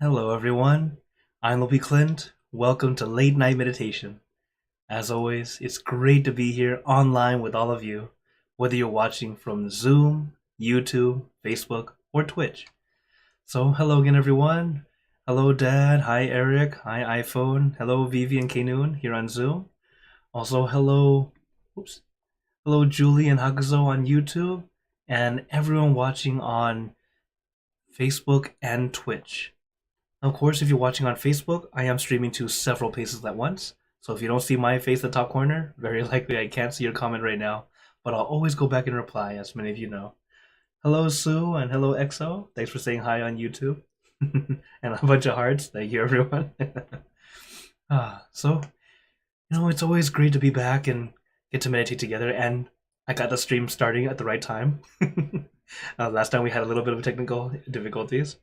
Hello, everyone. I'm Lobby Clint. Welcome to Late Night Meditation. As always, it's great to be here online with all of you, whether you're watching from Zoom, YouTube, Facebook, or Twitch. So, hello again, everyone. Hello, Dad. Hi, Eric. Hi, iPhone. Hello, Vivi and Kanoon here on Zoom. Also, oops, hello, Julie and Hakuzo on YouTube, and everyone watching on Facebook and Twitch. Of course, if you're watching on Facebook, I am streaming to several places at once. So if you don't see my face in the top corner, very likely I can't see your comment right now. But I'll always go back and reply, as many of you know. Hello, Sue, and hello, EXO. Thanks for saying hi on YouTube. And a bunch of hearts. Thank you, everyone. So, it's always great to be back and get to meditate together. And I got the stream starting at the right time. Last time we had a little bit of technical difficulties.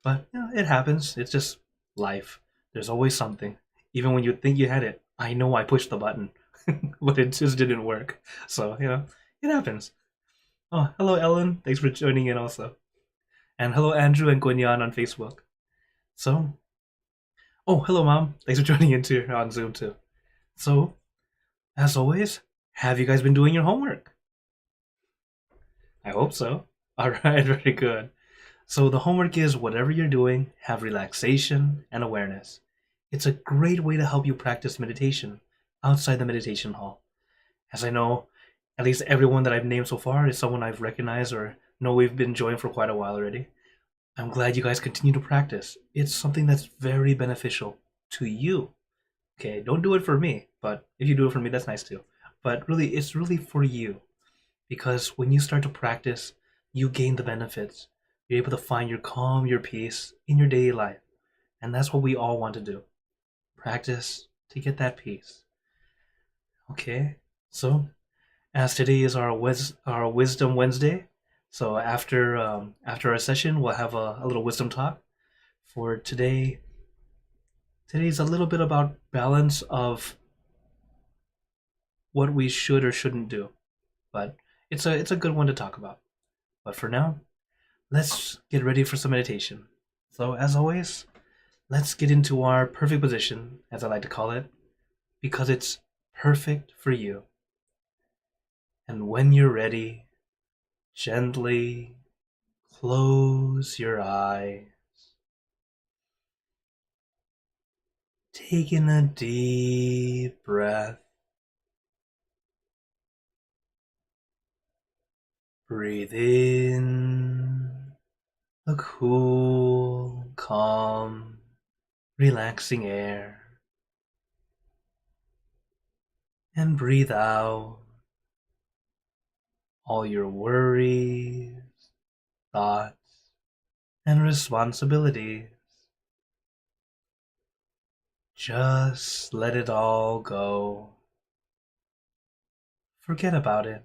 But it happens. It's just life. There's always something. Even when you think you had it, I know I pushed the button, but it just didn't work. So, it happens. Oh, hello, Ellen. Thanks for joining in also. And hello, Andrew and Gunyan on Facebook. So, oh, hello, Mom. Thanks for joining in too on Zoom too. So, as always, have you guys been doing your homework? I hope so. All right, very good. So the homework is whatever you're doing, have relaxation and awareness. It's a great way to help you practice meditation outside the meditation hall. As I know, at least everyone that I've named so far is someone I've recognized or know we've been enjoying for quite a while already. I'm glad you guys continue to practice. It's something that's very beneficial to you. Okay, don't do it for me, but if you do it for me, that's nice too. But really, it's really for you. Because when you start to practice, you gain the benefits. You're able to find your calm, your peace in your daily life. And that's what we all want to do. Practice to get that peace. Okay, so as today is our Wisdom Wednesday, so after our session, we'll have a little wisdom talk. For today, today's a little bit about balance of what we should or shouldn't do. But it's a good one to talk about. But for now, let's get ready for some meditation. So, as always, let's get into our perfect position, as I like to call it, because it's perfect for you. And when you're ready, gently close your eyes. Take in a deep breath. Breathe in the cool, calm, relaxing air. And breathe out all your worries, thoughts, and responsibilities. Just let it all go. Forget about it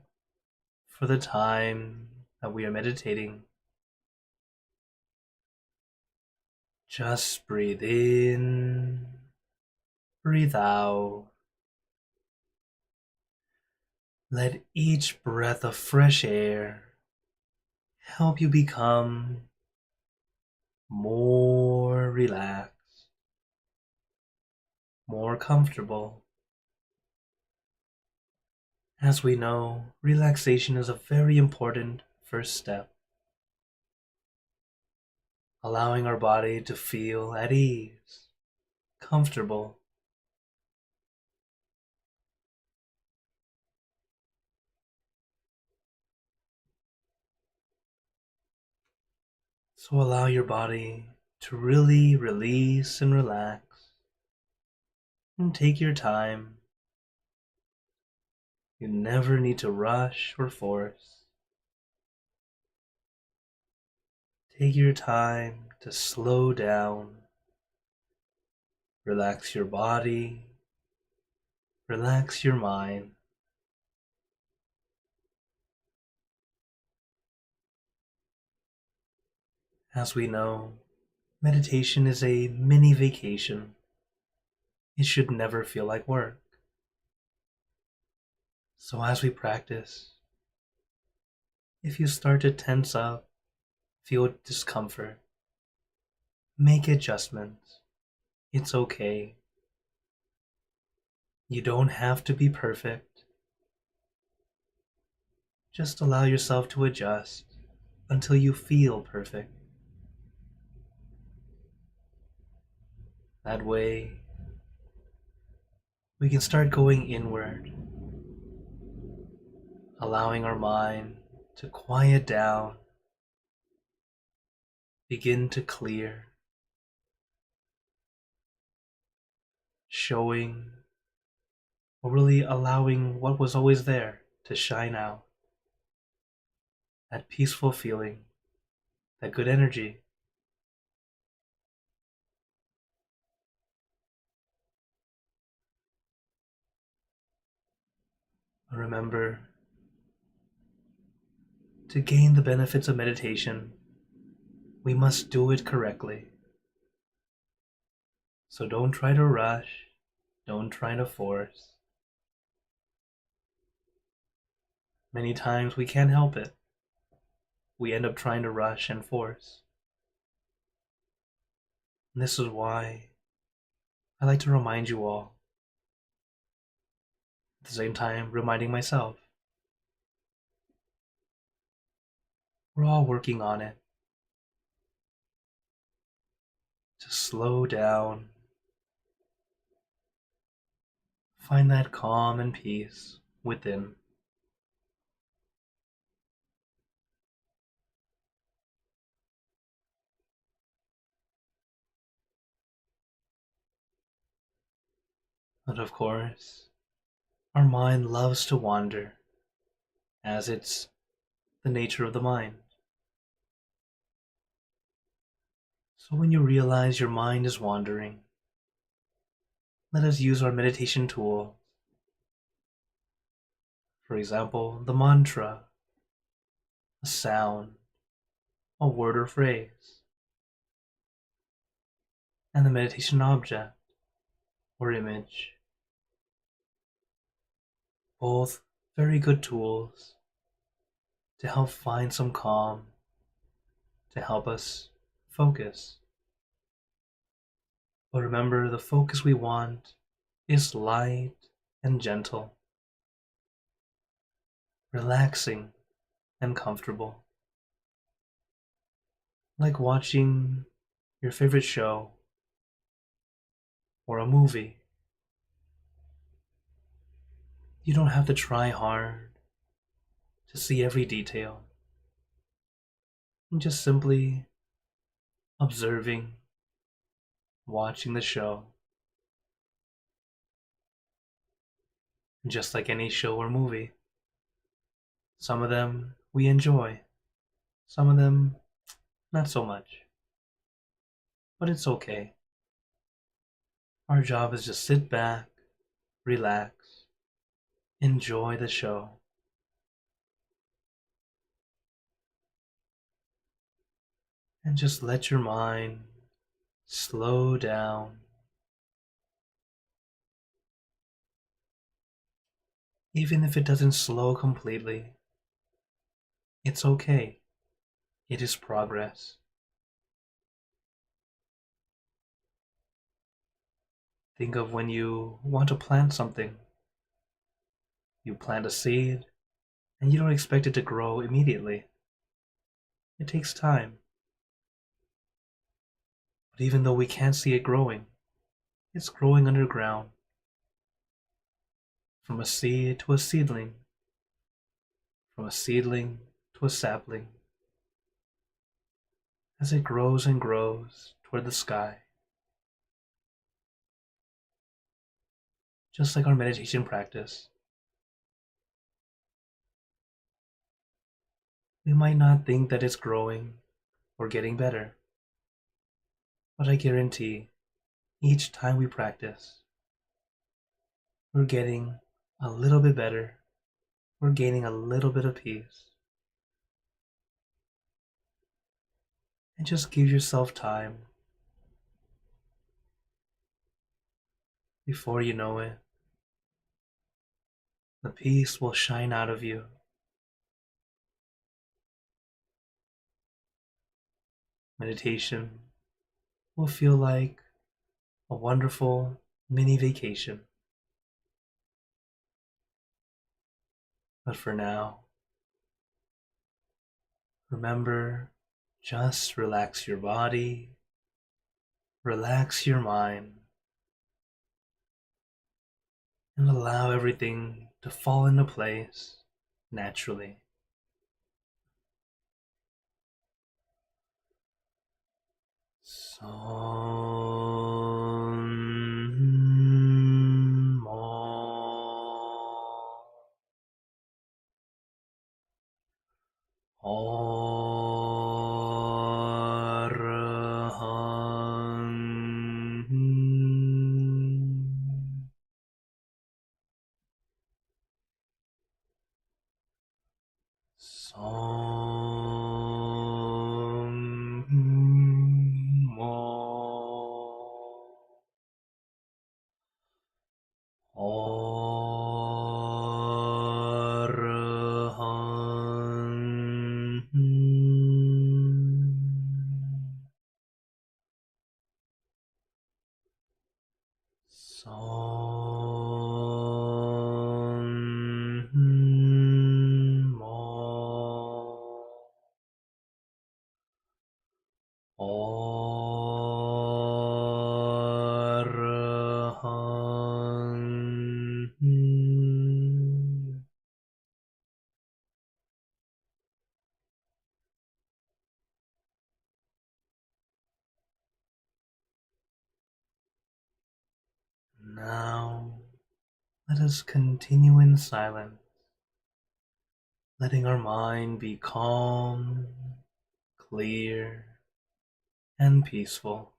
for the time that we are meditating. Just breathe in, breathe out. Let each breath of fresh air help you become more relaxed, more comfortable. As we know, relaxation is a very important first step, allowing our body to feel at ease, comfortable. So allow your body to really release and relax, and take your time. You never need to rush or force. Take your time to slow down, relax your body, relax your mind. As we know, meditation is a mini vacation. It should never feel like work. So as we practice, if you start to tense up, feel discomfort, Make adjustments. It's okay. You don't have to be perfect. Just allow yourself to adjust until you feel perfect. That way, we can start going inward, allowing our mind to quiet down, begin to clear, showing or really allowing what was always there to shine out. That peaceful feeling, that good energy. Remember, to gain the benefits of meditation, we must do it correctly. So don't try to rush, don't try to force. Many times we can't help it. We end up trying to rush and force. And this is why I like to remind you all, at the same time reminding myself, we're all working on it. To slow down, find that calm and peace within. But of course, our mind loves to wander, as it's the nature of the mind. So when you realize your mind is wandering, let us use our meditation tool. For example, the mantra, a sound, a word or phrase, and the meditation object or image. Both very good tools to help find some calm, to help us focus. But remember, the focus we want is light and gentle, relaxing and comfortable. Like watching your favorite show or a movie. You don't have to try hard to see every detail. Just simply observing, watching the show. Just like any show or movie. Some of them we enjoy, some of them not so much. But it's okay. Our job is just sit back, relax, enjoy the show. And just let your mind slow down. Even if it doesn't slow completely, it's okay. It is progress. Think of when you want to plant something. You plant a seed, and you don't expect it to grow immediately. It takes time. But even though we can't see it growing, it's growing underground. From a seed to a seedling, from a seedling to a sapling, as it grows and grows toward the sky. Just like our meditation practice. We might not think that it's growing or getting better, but I guarantee each time we practice, we're getting a little bit better, we're gaining a little bit of peace. And just give yourself time. Before you know it, the peace will shine out of you. Meditation will feel like a wonderful mini vacation. But for now, remember, just relax your body, relax your mind, and allow everything to fall into place naturally. Now, let us continue in silence, letting our mind be calm, clear, and peaceful.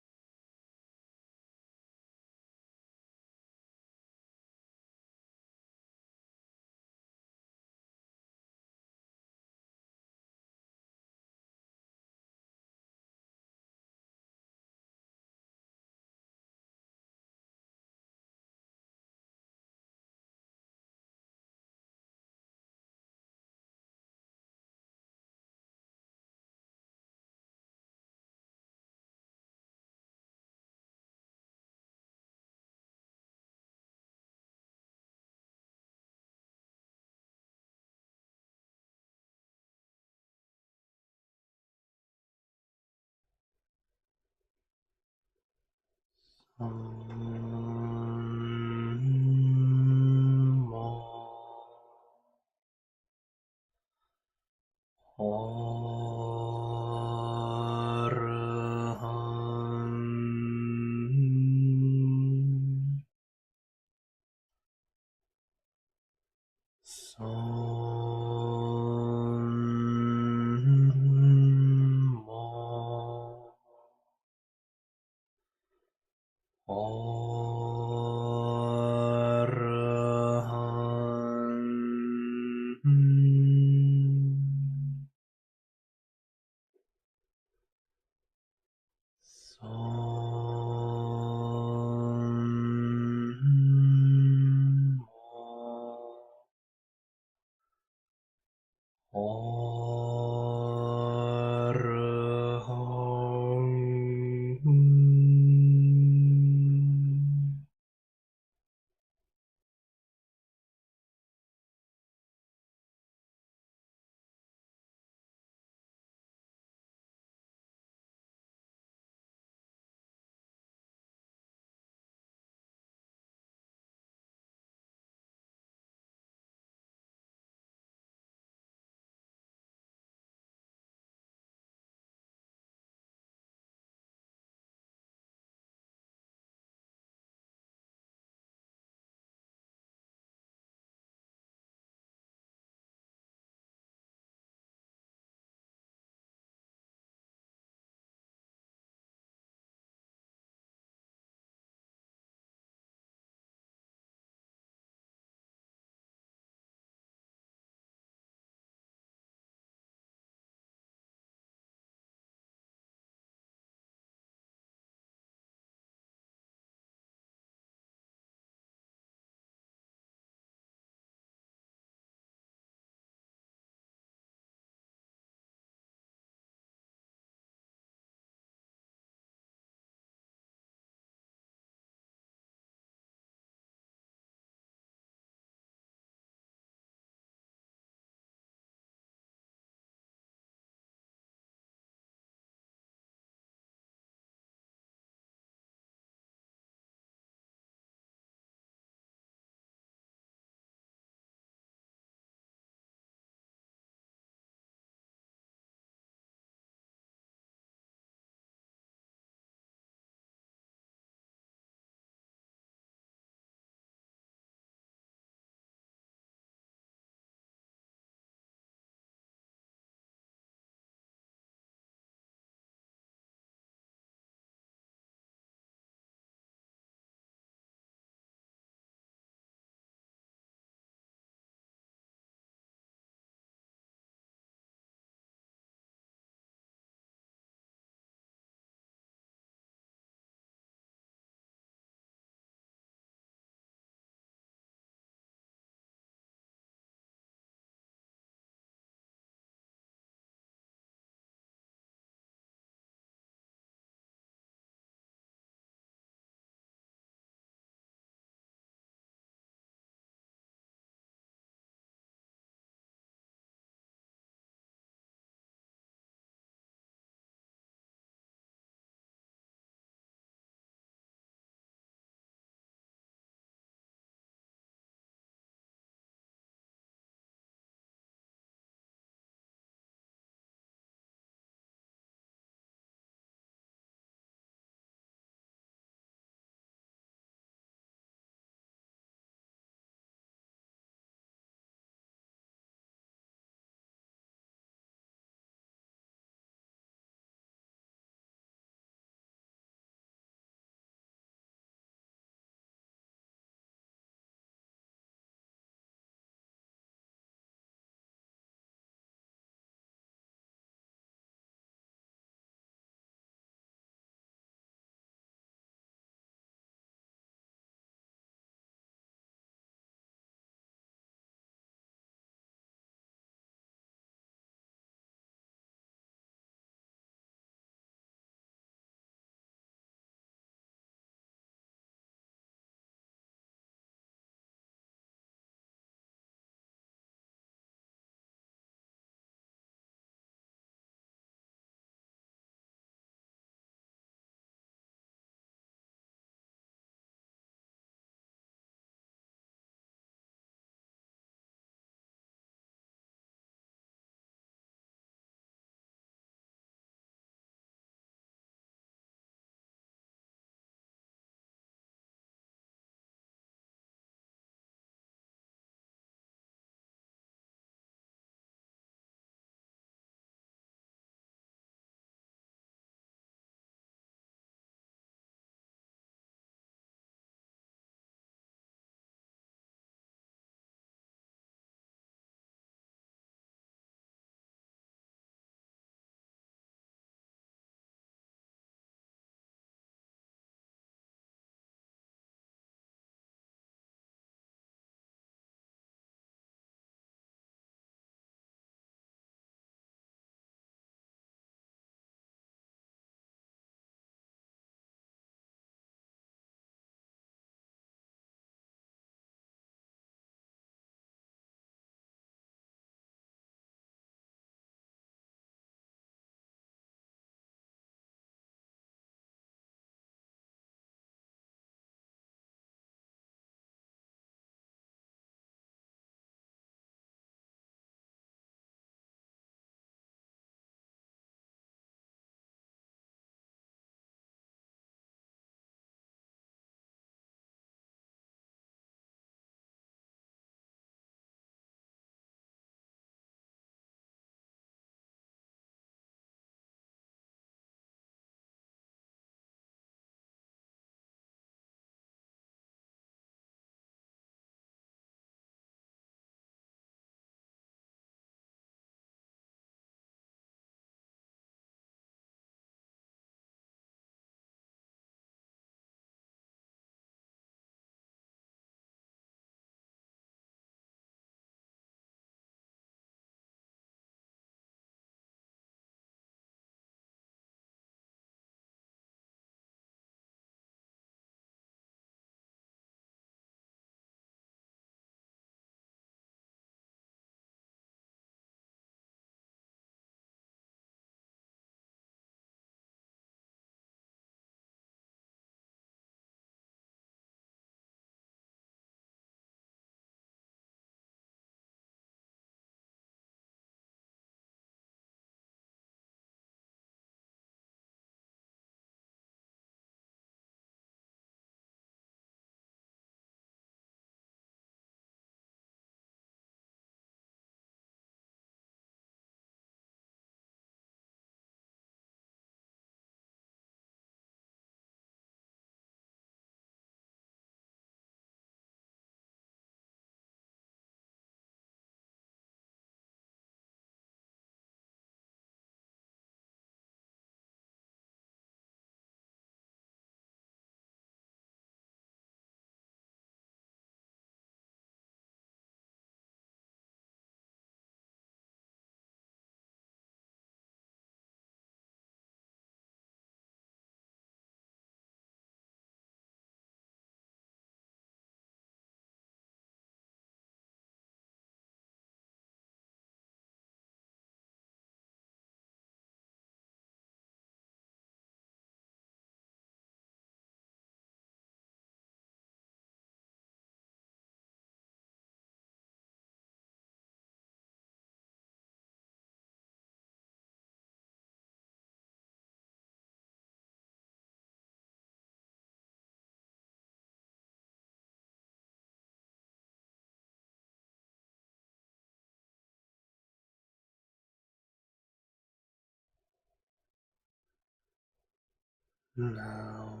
Now,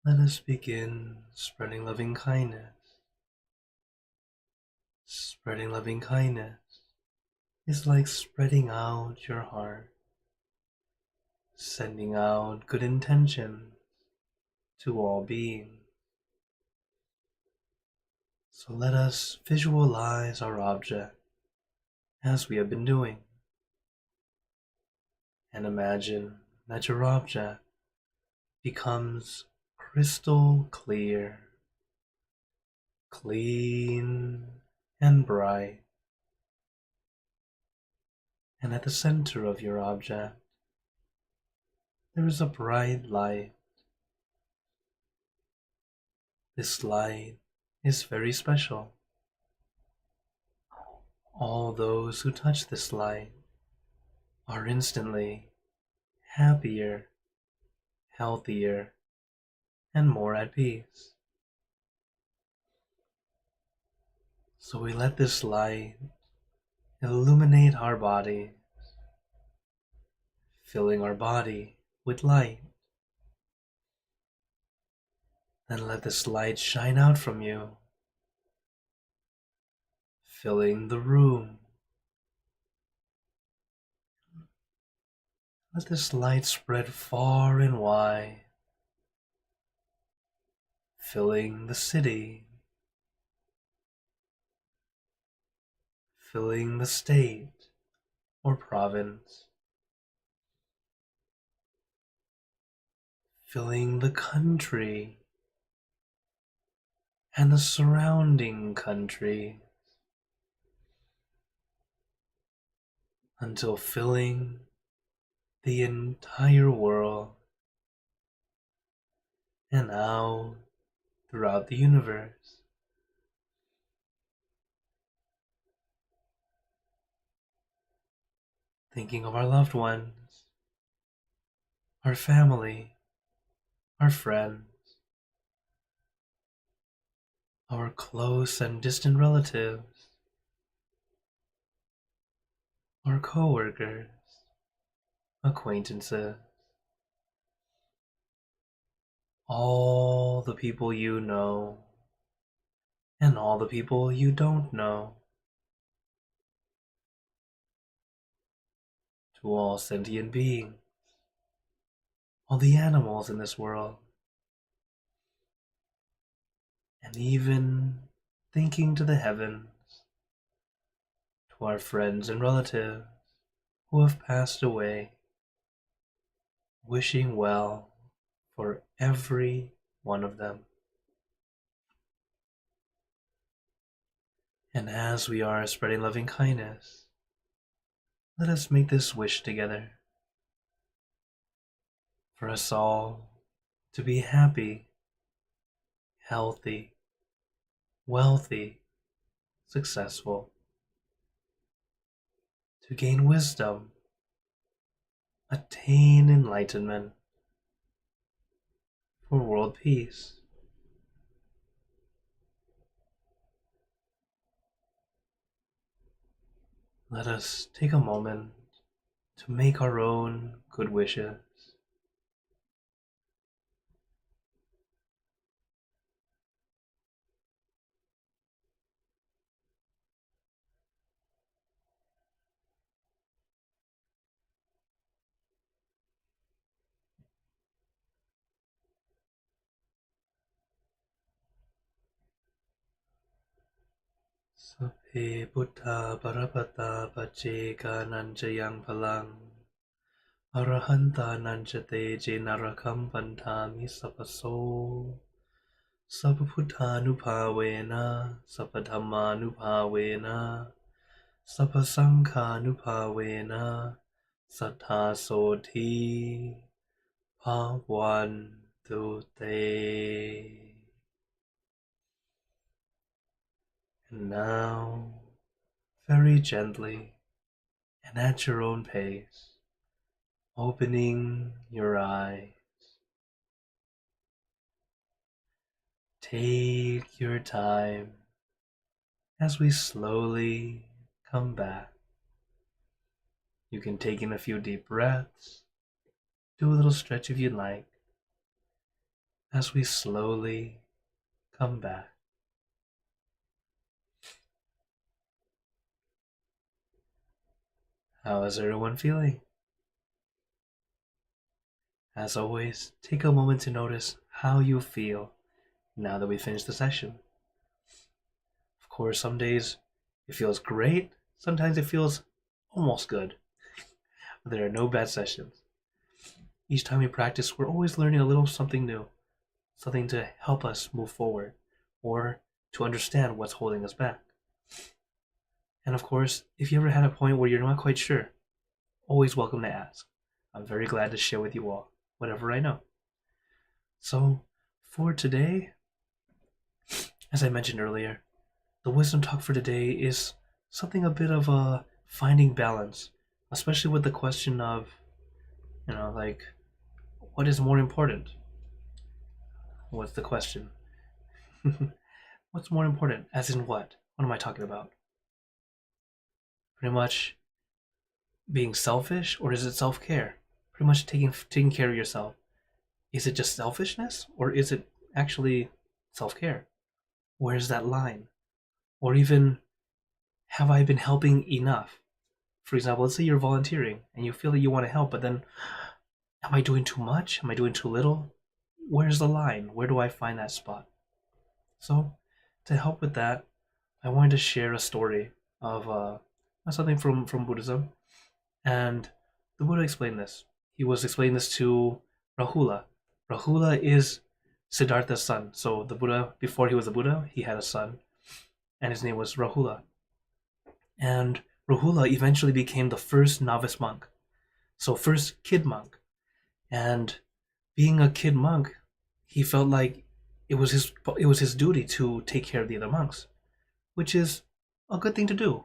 let us begin spreading loving kindness. Spreading loving kindness is like spreading out your heart, sending out good intentions to all beings. So let us visualize our object as we have been doing, and imagine that your object becomes crystal clear, clean and bright, and at the center of your object there is a bright light. This light is very special. All those who touch this light are instantly happier, healthier, and more at peace. So we let this light illuminate our body, filling our body with light. Then let this light shine out from you, filling the room. Let this light spread far and wide, filling the city, filling the state or province, filling the country and the surrounding country, until filling the entire world and out throughout the universe. Thinking of our loved ones, our family, our friends, our close and distant relatives, our co-workers, acquaintances, all the people you know, and all the people you don't know, to all sentient beings, all the animals in this world, and even thinking to the heavens, to our friends and relatives who have passed away, wishing well for every one of them. And as we are spreading loving kindness, let us make this wish together for us all to be happy, healthy, wealthy, successful, to gain wisdom, attain enlightenment, for world peace. Let us take a moment to make our own good wishes. Sape Buddha Parapata Pacheka Nanjayang Palang Arahanta Nanjate Narakam Pantami Sapaso Sapaputanupavena Sapadhammanupavena Sapasankhanupavena Sathasoti Bhavantu Te. And now, very gently and at your own pace, opening your eyes. Take your time as we slowly come back. You can take in a few deep breaths Do a little stretch if you'd like, as we slowly come back. How is everyone feeling? As always, take a moment to notice how you feel now that we finished the session. Of course, some days it feels great, sometimes it feels almost good. There are no bad sessions. Each time we practice, we're always learning a little something new, something to help us move forward, or to understand what's holding us back. And of course, if you ever had a point where you're not quite sure, always welcome to ask. I'm very glad to share with you all whatever I know. So, for today, as I mentioned earlier, the wisdom talk for today is something a bit of a finding balance, especially with the question of, like, what is more important? What's the question? What's more important? As in what? What am I talking about? Pretty much being selfish, or is it self-care? Pretty much taking care of yourself. Is it just selfishness, or is it actually self-care? Where's that line? Or even, have I been helping enough? For example, let's say you're volunteering and you feel that you want to help, but then, am I doing too much? Am I doing too little? Where's the line? Where do I find that spot? So, to help with that, I wanted to share a story of something from Buddhism. And the Buddha explained this. He was explaining this to Rahula. Rahula is Siddhartha's son. So the Buddha, before he was a Buddha, he had a son, and his name was Rahula. And Rahula eventually became the first novice monk. So first kid monk. And being a kid monk, he felt like it was his duty to take care of the other monks, which is a good thing to do.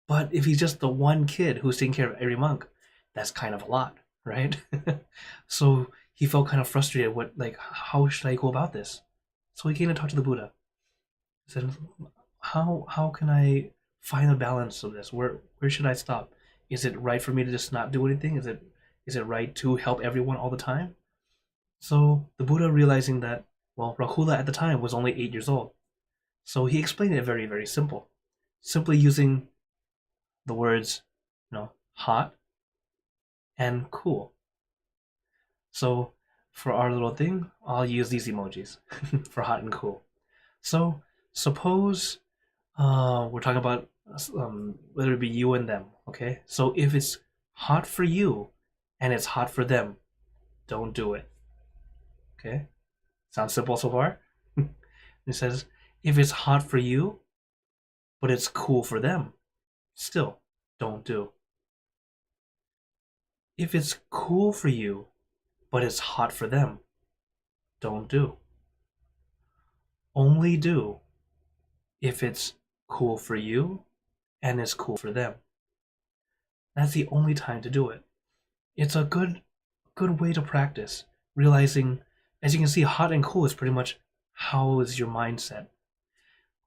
But if he's just the one kid who's taking care of every monk, that's kind of a lot, right? So he felt kind of frustrated. How should I go about this? So he came to talk to the Buddha. He said, how can I find a balance of this? Where should I stop? Is it right for me to just not do anything? Is it right to help everyone all the time? So the Buddha, realizing that, well, Rahula at the time was only 8 years old, so he explained it very, very simple, simply using the words, hot and cool. So for our little thing, I'll use these emojis for hot and cool. So suppose we're talking about whether it be you and them, okay? So if it's hot for you and it's hot for them, don't do it. Okay? Sounds simple so far? It says, if it's hot for you, but it's cool for them, still, don't do. If it's cool for you, but it's hot for them, don't do. Only do if it's cool for you and it's cool for them. That's the only time to do it. It's a good way to practice, realizing, as you can see, hot and cool is pretty much how is your mindset.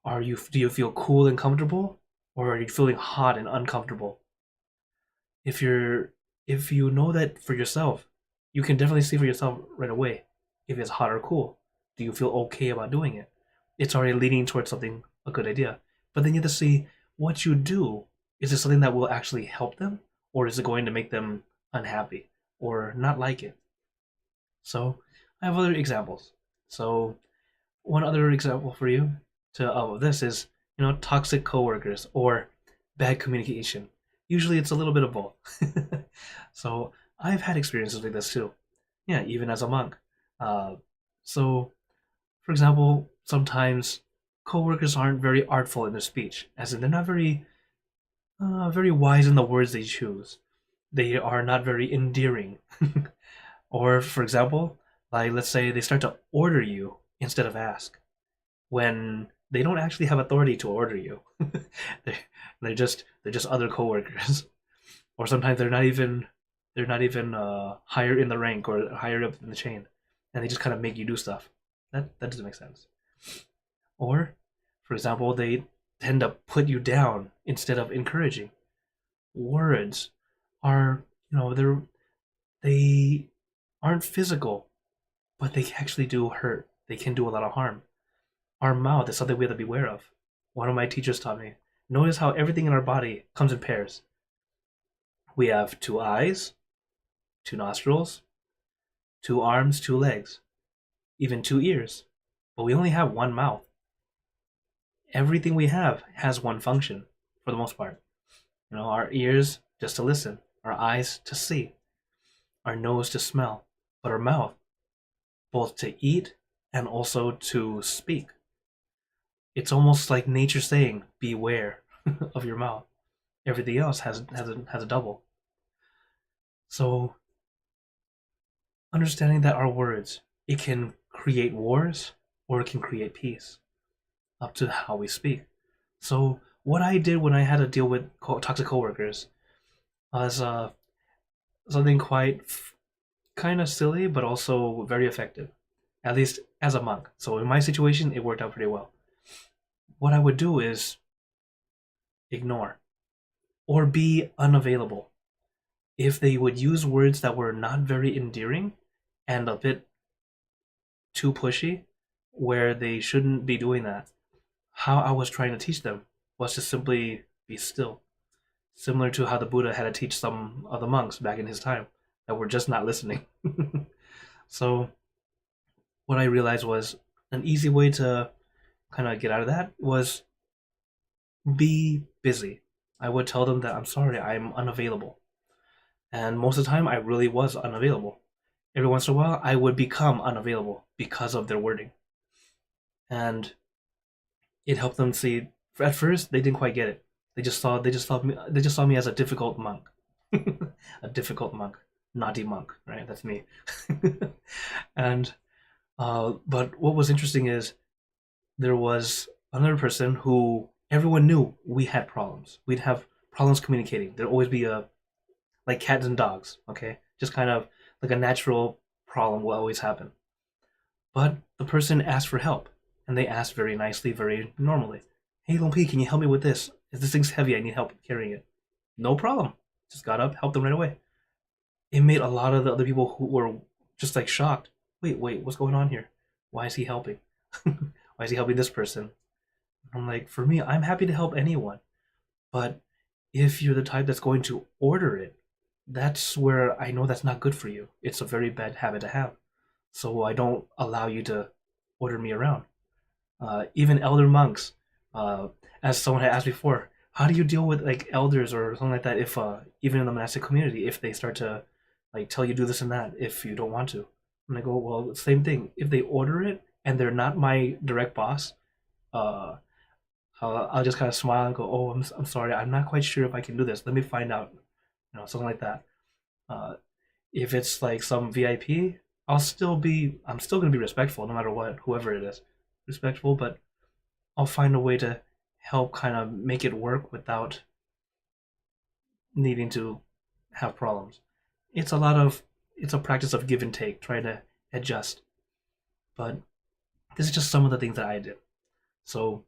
Do you feel cool and comfortable, or are you feeling hot and uncomfortable? If you know that for yourself, you can definitely see for yourself right away if it's hot or cool. Do you feel okay about doing it? It's already leaning towards something, a good idea. But then you have to see what you do. Is it something that will actually help them, or is it going to make them unhappy or not like it? So I have other examples. So one other example for you of this is, toxic coworkers or bad communication. Usually it's a little bit of both. So I've had experiences like this too. Yeah, even as a monk. So, for example, sometimes coworkers aren't very artful in their speech, as in they're not very wise in the words they choose. They are not very endearing. Or, for example, like, let's say they start to order you instead of ask, when they don't actually have authority to order you. they're just other coworkers. Or sometimes they're not even higher in the rank or higher up in the chain, and they just kind of make you do stuff. That doesn't make sense. Or, for example, they tend to put you down instead of encouraging. Words are, they aren't physical, but they actually do hurt. They can do a lot of harm. Our mouth is something we have to beware of. One of my teachers taught me. Notice how everything in our body comes in pairs. We have 2 eyes, 2 nostrils, 2 arms, 2 legs, even 2 ears, but we only have 1 mouth. Everything we have has one function, for the most part. Our ears just to listen, our eyes to see, our nose to smell, but our mouth both to eat and also to speak. It's almost like nature saying, beware of your mouth. Everything else has a double. So understanding that our words, it can create wars or it can create peace, up to how we speak. So what I did when I had to deal with toxic coworkers was something quite kind of silly, but also very effective, at least as a monk. So in my situation, it worked out pretty well. What I would do is ignore or be unavailable. If they would use words that were not very endearing and a bit too pushy, where they shouldn't be doing that, how I was trying to teach them was to simply be still. Similar to how the Buddha had to teach some of the monks back in his time that were just not listening. So what I realized was an easy way to kind of get out of that was be busy. I would tell them that I'm sorry, I'm unavailable. And most of the time, I really was unavailable. Every once in a while, I would become unavailable because of their wording. And it helped them see. At first, they didn't quite get it. They just saw me as a difficult monk, a difficult monk, naughty monk, right? That's me. And but what was interesting is there was another person who everyone knew we had problems. We'd have problems communicating. There'd always be like cats and dogs, okay? Just kind of like a natural problem will always happen. But the person asked for help, and they asked very nicely, very normally. Hey, Longpi, can you help me with this? This thing's heavy, I need help carrying it. No problem. Just got up, helped them right away. It made a lot of the other people who were just like shocked. Wait, what's going on here? Why is he helping? Why is he helping this person? I'm like, for me, I'm happy to help anyone. But if you're the type that's going to order it, that's where I know that's not good for you. It's a very bad habit to have. So I don't allow you to order me around. Even elder monks, as someone had asked before, how do you deal with like elders or something like that if even in the monastic community, if they start to like tell you do this and that if you don't want to? And I go, well, same thing. If they order it and they're not my direct boss, uh, I'll just kind of smile and go, oh, I'm sorry, I'm not quite sure if I can do this. Let me find out, something like that. Uh, if it's like some VIP, I'm still gonna be respectful no matter what, whoever it is, respectful, but I'll find a way to help kind of make it work without needing to have problems. It's a practice of give and take, trying to adjust. But this is just some of the things that I did. So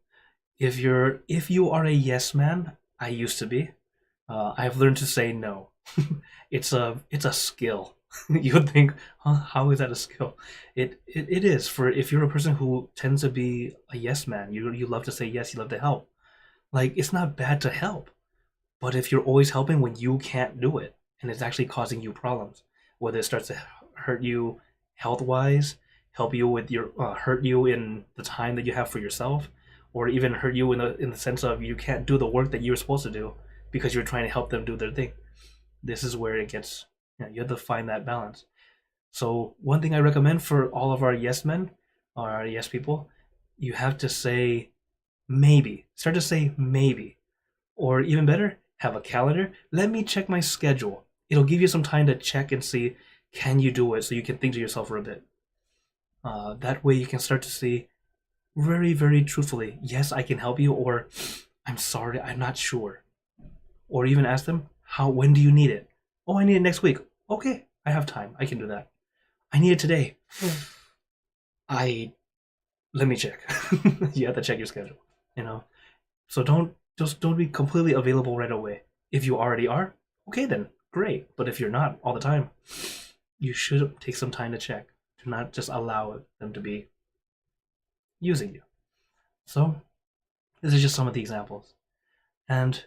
if you are a yes man, I used to be. I've learned to say no. It's a skill. You would think, huh, how is that a skill? It is for if you're a person who tends to be a yes man. You love to say yes. You love to help. Like it's not bad to help, but if you're always helping when you can't do it and it's actually causing you problems, whether it starts to hurt you health wise, help you with your hurt you in the time that you have for yourself, or even hurt you in the sense of you can't do the work that you're supposed to do because you're trying to help them do their thing. This is where it gets, you have to find that balance. So one thing I recommend for all of our yes men, or our yes people, you have to say maybe. Start to say maybe. Or even better, have a calendar. Let me check my schedule. It'll give you some time to check and see, can you do it, so you can think to yourself for a bit. That way you can start to see very, very truthfully, yes, I can help you, or I'm sorry, I'm not sure. Or even ask them, when do you need it? Oh, I need it next week. Okay, I have time. I can do that. I need it today. Let me check. You have to check your schedule, So don't be completely available right away. If you already are, okay then, great. But if you're not all the time, you should take some time to check. Do not just allow them to be using you. So, this is just some of the examples. And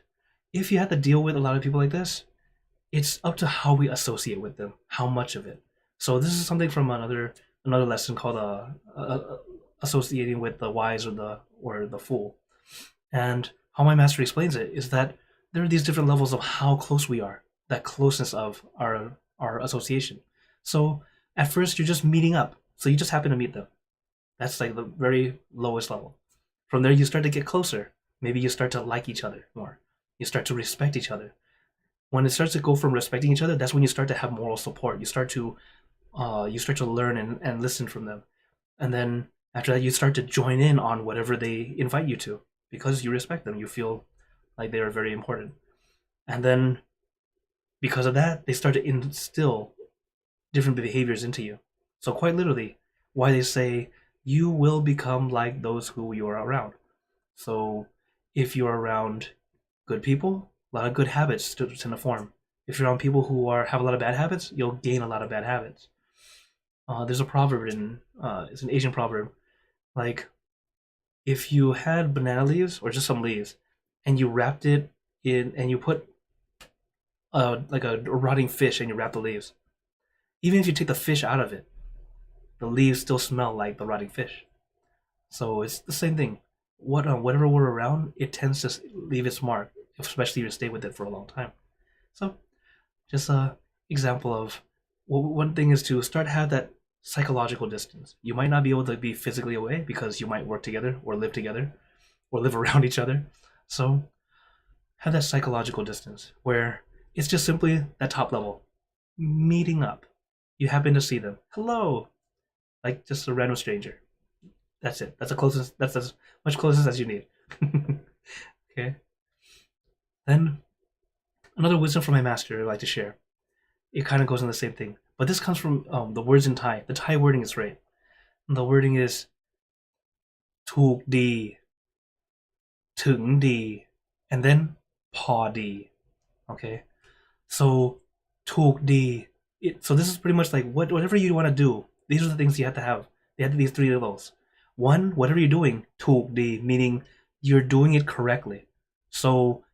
if you have to deal with a lot of people like this, it's up to how we associate with them, how much of it. So this is something from another lesson called associating with the wise or the fool. And how my master explains it is that there are these different levels of how close we are, that closeness of our association. So at first you're just meeting up, so you just happen to meet them. That's like the very lowest level. From there you start to get closer. Maybe you start to like each other more. You start to respect each other. When it starts to go from respecting each other, that's when you start to have moral support. You start to learn and listen from them, and then after that, you start to join in on whatever they invite you to because you respect them. You feel like they are very important, and then because of that, they start to instill different behaviors into you. So quite literally, why they say you will become like those who you are around. So if you're around good people, a lot of good habits tend to form. If you're around people who have a lot of bad habits, you'll gain a lot of bad habits. There's a proverb it's an Asian proverb, like if you had banana leaves or just some leaves, and you wrapped it in, and you put like a rotting fish and you wrap the leaves, even if you take the fish out of it, the leaves still smell like the rotting fish. So it's the same thing. Whatever we're around, it tends to leave its mark, especially if you stay with it for a long time. So just a example of one thing is to start to have that psychological distance. You might not be able to be physically away because you might work together or live around each other. So have that psychological distance where it's just simply that top level, meeting up. You happen to see them. Hello, like just a random stranger. That's it. That's the closest. That's as much closest as you need. Okay. Then another wisdom from my master I'd like to share. It kind of goes in the same thing, but this comes from the words in Thai. The Thai wording is right. The wording is ถูกดี ถึงดี and then พอดี okay, so ถูกดี so this is pretty much like whatever you want to do, these are the things you have to have. They have these three levels. One, whatever you're doing ถูกดี meaning you're doing it correctly, so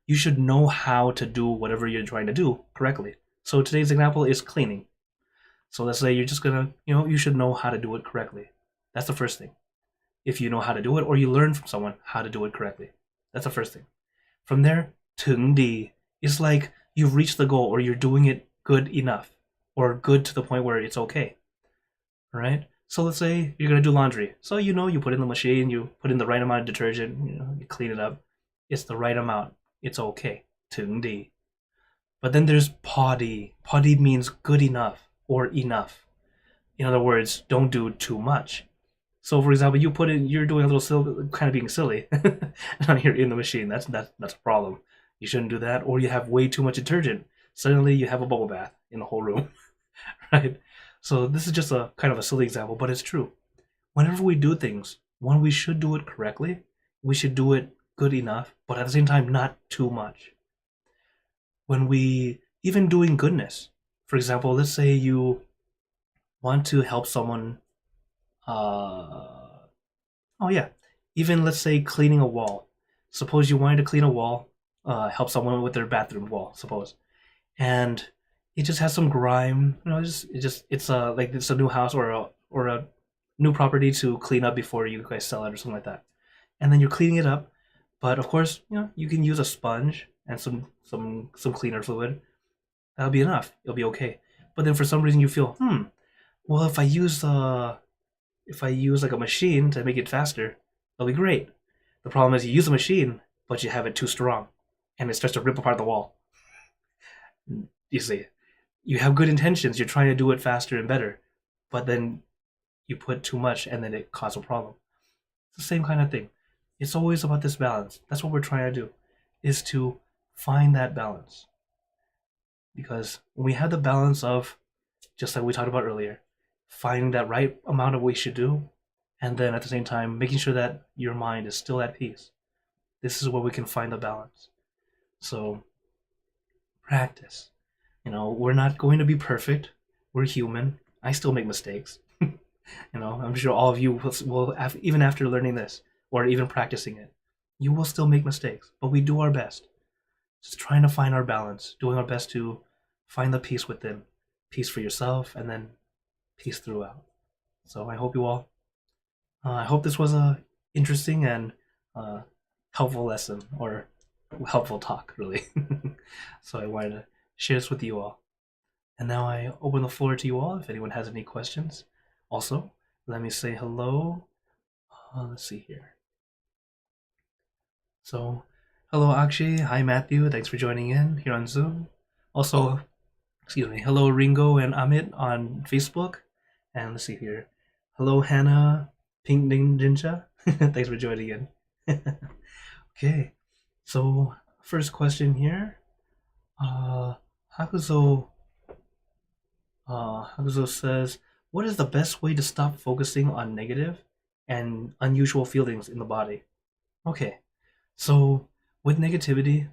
you should know how to do whatever you're trying to do correctly. So today's example is cleaning. So let's say you're just gonna, you should know how to do it correctly. That's the first thing. If you know how to do it, or you learn from someone how to do it correctly. That's the first thing. From there, ถึงดี is like you've reached the goal, or you're doing it good enough, or good to the point where it's okay. All right? So let's say you're gonna do laundry. So you put in the machine, you put in the right amount of detergent, you clean it up. It's the right amount. It's okay. ถึงดี. But then there's พอดี. พอดี means good enough or enough. In other words, don't do too much. So for example, you're doing a little kind of being silly you're in the machine. That's a problem. You shouldn't do that. Or you have way too much detergent. Suddenly you have a bubble bath in the whole room. Right? So this is just a kind of a silly example, but it's true. Whenever we do things, when we should do it correctly, we should do it good enough, but at the same time, not too much. When we even doing goodness, for example, let's say you want to help someone. Oh yeah, even let's say cleaning a wall. Suppose you wanted to clean a wall, help someone with their bathroom wall. Suppose, and it just has some grime. Like it's a new house or a new property to clean up before you guys sell it or something like that. And then you're cleaning it up, but of course, you can use a sponge and some cleaner fluid. That'll be enough. It'll be okay. But then for some reason you feel, well, if I use like a machine to make it faster, it'll be great. The problem is you use a machine, but you have it too strong, and it starts to rip apart the wall. You see, you have good intentions. You're trying to do it faster and better, but then you put too much, and then it causes a problem. It's the same kind of thing. It's always about this balance. That's what we're trying to do, is to find that balance. Because when we have the balance of, just like we talked about earlier, finding that right amount of what you should do, and then at the same time making sure that your mind is still at peace. This is where we can find the balance. So practice. We're not going to be perfect. We're human. I still make mistakes. I'm sure all of you will, even after learning this or even practicing it, you will still make mistakes. But we do our best. Just trying to find our balance, doing our best to find the peace within, peace for yourself, and then peace throughout. So I hope you all. I hope this was a interesting and uh, helpful lesson or helpful talk, really. So I wanted to share this with you all. And now I open the floor to you all if anyone has any questions. Also, let me say hello. Let's see here. So, hello Akshay. Hi Matthew. Thanks for joining in here on Zoom. Also, excuse me. Hello Ringo and Amit on Facebook. And let's see here. Hello Hannah, Pink Ninja. Thanks for joining in. Okay. So, first question here. Hakuzo says, what is the best way to stop focusing on negative and unusual feelings in the body? Okay, so with negativity,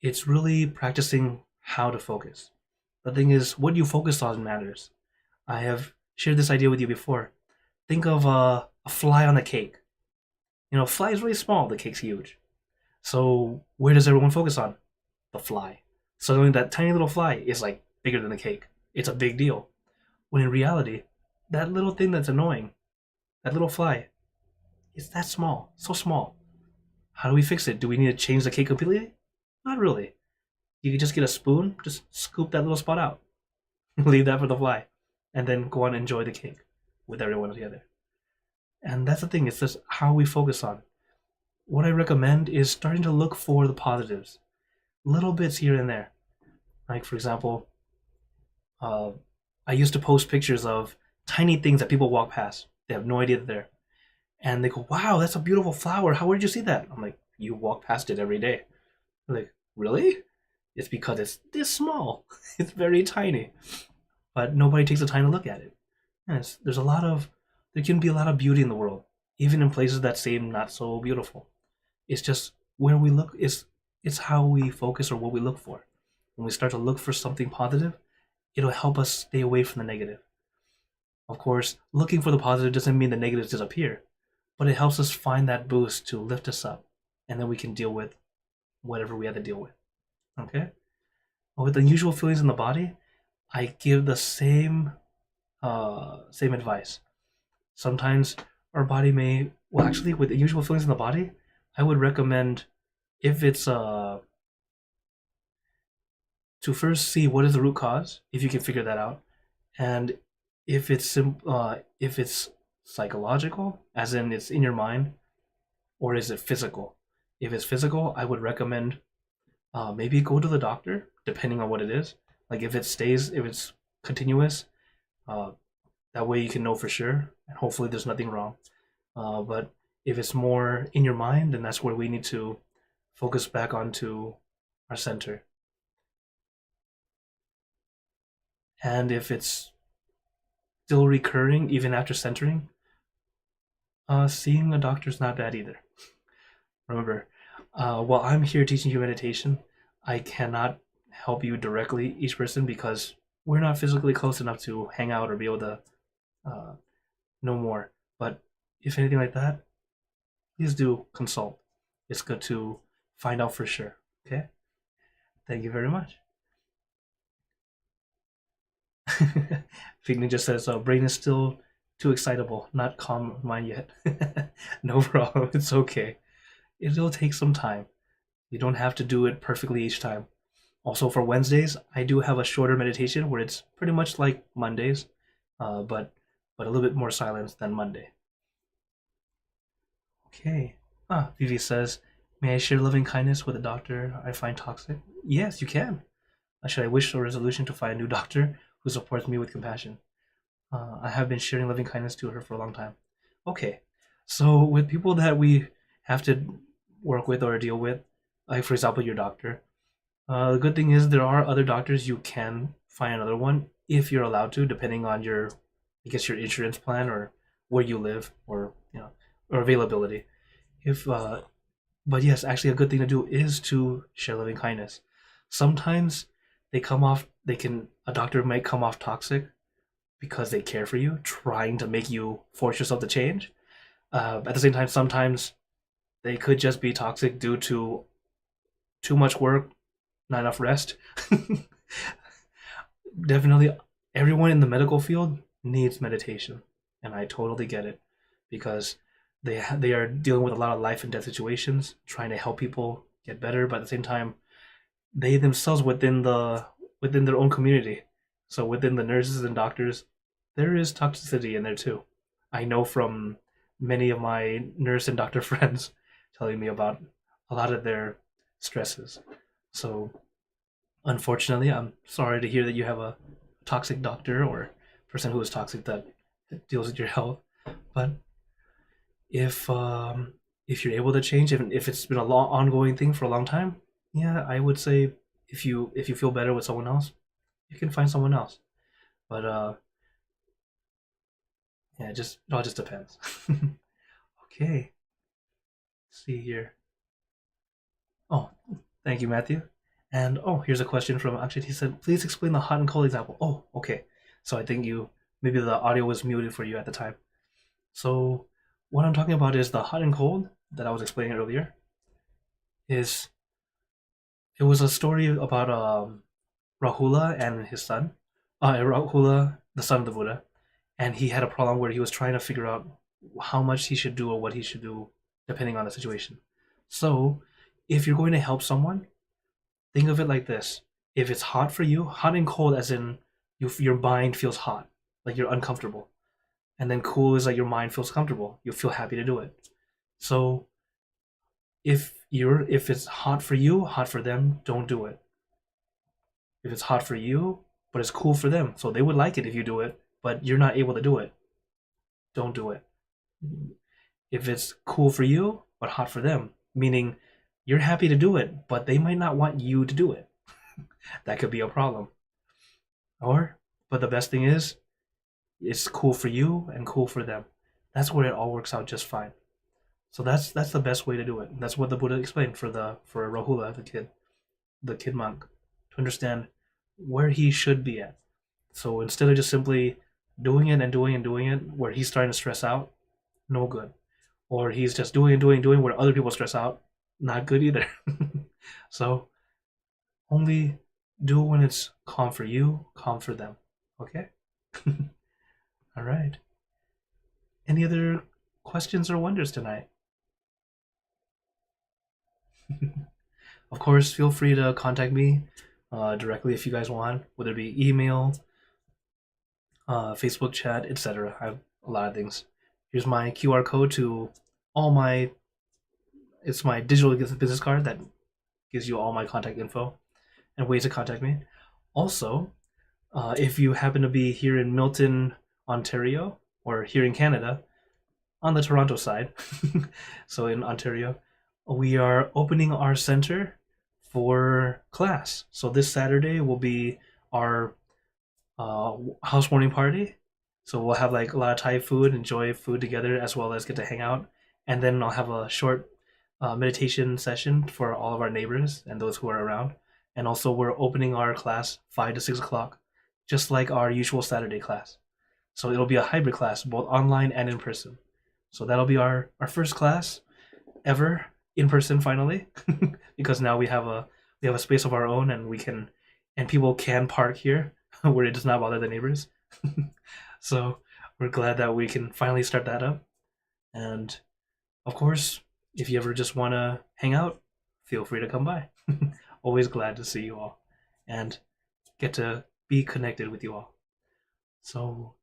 it's really practicing how to focus. The thing is, what you focus on matters. I have shared this idea with you before. Think of a fly on a cake. A fly is really small, the cake's huge. So where does everyone focus on? The fly. Suddenly that tiny little fly is like bigger than the cake. It's a big deal. When in reality, that little thing that's annoying, that little fly, is that small, so small. How do we fix it? Do we need to change the cake completely? Not really. You can just get a spoon, just scoop that little spot out, leave that for the fly, and then go on and enjoy the cake with everyone together. And that's the thing, it's just how we focus on. What I recommend is starting to look for the positives, little bits here and there. Like, for example, I used to post pictures of tiny things that people walk past. They have no idea they're there. And they go, wow, that's a beautiful flower. Where did you see that? I'm like, you walk past it every day. They're like, really? It's because it's this small. It's very tiny. But nobody takes the time to look at it. And there can be a lot of beauty in the world, even in places that seem not so beautiful. It's just where we look, it's how we focus or what we look for. When we start to look for something positive, it'll help us stay away from the negative. Of course, looking for the positive doesn't mean the negatives disappear, but it helps us find that boost to lift us up, and then we can deal with whatever we have to deal with. Okay? With unusual feelings in the body, I give the same advice. Sometimes our body may, well, actually, with unusual feelings in the body, I would recommend, if it's to first see what is the root cause, if you can figure that out, and if it's psychological, as in it's in your mind, or is it physical? If it's physical, I would recommend maybe go to the doctor, depending on what it is. Like if it's continuous, that way you can know for sure, and hopefully there's nothing wrong. But if it's more in your mind, then that's where we need to focus back onto our center. And if it's still recurring even after centering, seeing a doctor is not bad either. Remember, while I'm here teaching you meditation, I cannot help you directly, each person, because we're not physically close enough to hang out or be able to know more. But if anything like that, please do consult. It's good to find out for sure. Okay? Thank you very much. Pink Ninja says, brain is still too excitable, not calm mind yet. No problem, it's okay. It'll take some time. You don't have to do it perfectly each time. Also for Wednesdays, I do have a shorter meditation where it's pretty much like Mondays, but a little bit more silence than Monday. Okay. Vivi says, may I share loving kindness with a doctor I find toxic? Yes, you can. Should I wish for a resolution to find a new doctor who supports me with compassion? I have been sharing loving kindness to her for a long time. Okay, so with people that we have to work with or deal with, like for example your doctor, the good thing is there are other doctors. You can find another one if you're allowed to, depending on your insurance plan or where you live, or or availability. But yes, actually a good thing to do is to share loving kindness. Sometimes a doctor might come off toxic because they care for you, trying to make you force yourself to change. At the same time, sometimes they could just be toxic due to too much work, not enough rest. Definitely, everyone in the medical field needs meditation, and I totally get it because they are dealing with a lot of life and death situations, trying to help people get better, but at the same time, they themselves within their own community, so within the nurses and doctors, there is toxicity in there too. I know from many of my nurse and doctor friends telling me about a lot of their stresses. So unfortunately, I'm sorry to hear that you have a toxic doctor or person who is toxic that deals with your health. But if if you're able to change, if it's been a long ongoing thing for a long time, yeah, I would say if you feel better with someone else, you can find someone else. But yeah, it all just depends. Okay, let's see here. Oh, thank you, Matthew. And oh, here's a question from Akshay. He said, "Please explain the hot and cold example." Oh, okay. So I think you maybe the audio was muted for you at the time. So what I'm talking about is the hot and cold that I was explaining earlier. Is It was a story about Rahula and his son. Rahula, the son of the Buddha, and he had a problem where he was trying to figure out how much he should do or what he should do depending on the situation. So, if you're going to help someone, think of it like this: if it's hot for you, hot and cold, as in your mind feels hot, like you're uncomfortable, and then cool is like your mind feels comfortable, you feel happy to do it. So, if it's hot for you, hot for them, don't do it. If it's hot for you, but it's cool for them, so they would like it if you do it, but you're not able to do it, don't do it. If it's cool for you, but hot for them, meaning you're happy to do it, but they might not want you to do it. That could be a problem. But the best thing is, it's cool for you and cool for them. That's where it all works out just fine. So that's the best way to do it. That's what the Buddha explained for Rahula, the kid monk, to understand where he should be at. So instead of just simply doing it and doing and doing it, where he's starting to stress out, no good. Or he's just doing and doing and doing where other people stress out, not good either. So only do when it's calm for you, calm for them. Okay? All right. Any other questions or wonders tonight? Of course, feel free to contact me directly if you guys want, whether it be email, Facebook chat, etc. I have a lot of things. Here's my QR code to all my. It's my digital business card that gives you all my contact info and ways to contact me. Also, if you happen to be here in Milton, Ontario, or here in Canada, on the Toronto side, so in Ontario, we are opening our center for class. So this Saturday will be our housewarming party. So we'll have like a lot of Thai food, enjoy food together, as well as get to hang out. And then I'll have a short meditation session for all of our neighbors and those who are around. And also, we're opening our class 5 to 6 o'clock, just like our usual Saturday class. So it'll be a hybrid class, both online and in person. So that'll be our first class ever in person finally, because now we have a space of our own, and people can park here where it does not bother the neighbors. So we're glad that we can finally start that up. And of course, if you ever just want to hang out, feel free to come by. Always glad to see you all and get to be connected with you all. So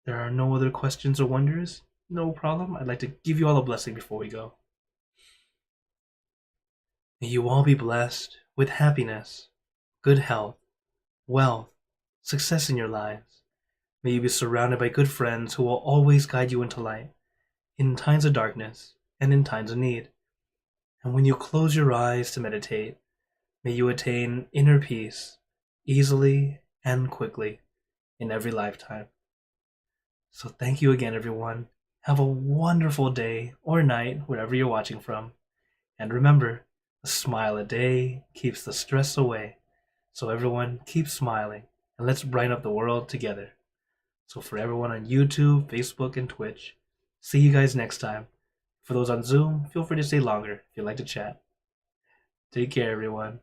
there are no other questions or wonders. No problem. I'd like to give you all a blessing before we go. May you all be blessed with happiness, good health, wealth, success in your lives. May you be surrounded by good friends who will always guide you into light, in times of darkness and in times of need. And when you close your eyes to meditate, may you attain inner peace easily and quickly in every lifetime. So thank you again, everyone. Have a wonderful day or night, wherever you're watching from. And remember, a smile a day keeps the stress away. So everyone, keep smiling, and let's brighten up the world together. So for everyone on YouTube, Facebook, and Twitch, see you guys next time. For those on Zoom, feel free to stay longer if you'd like to chat. Take care, everyone.